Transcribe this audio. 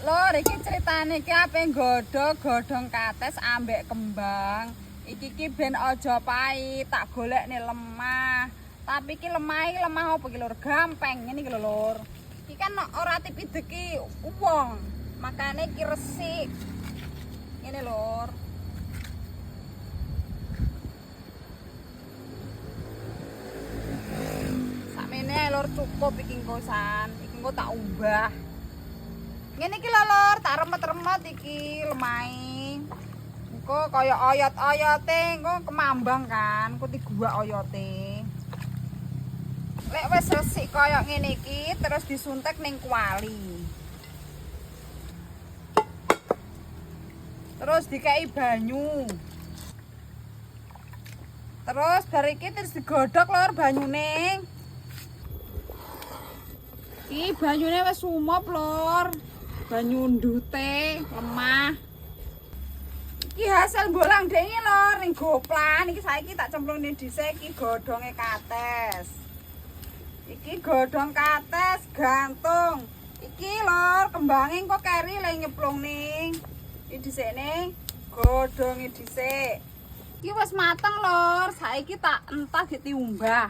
Lor, iki ceritane iki ape godhong kates ambek kembang. Iki ben aja pahit, tak golekne lemah. Tapi iki lemah apa iki lur? Gampang ngene iki lur. Iki kan ora tipideki wong. Makane iki resik. Ngene lur. Sakmene lur cukup iki kosan. Iki engko tak umbah. Ngene iki lor, tak remet-remet iki lemahe. Engko kaya oyot-oyote, engko kemambang kan, engko digua oyote. Lek wis resik kaya ngene iki, terus disuntek ning kuali. Terus dikei banyu. Terus bar iki terus digodhog lor banyune. Iki banyune wis sumop lor. Banyu ndute lemah. Iki hasil bolang dhewe lor ning goplan iki saiki tak cemplungne dhisik iki godhonge kates. Iki godhong kates gantung. Iki lor kembange kok keri le nyemplung ning. Iki dhisikne godhonge dhisik. Iki wis mateng lor, saiki tak entah ditiumbah.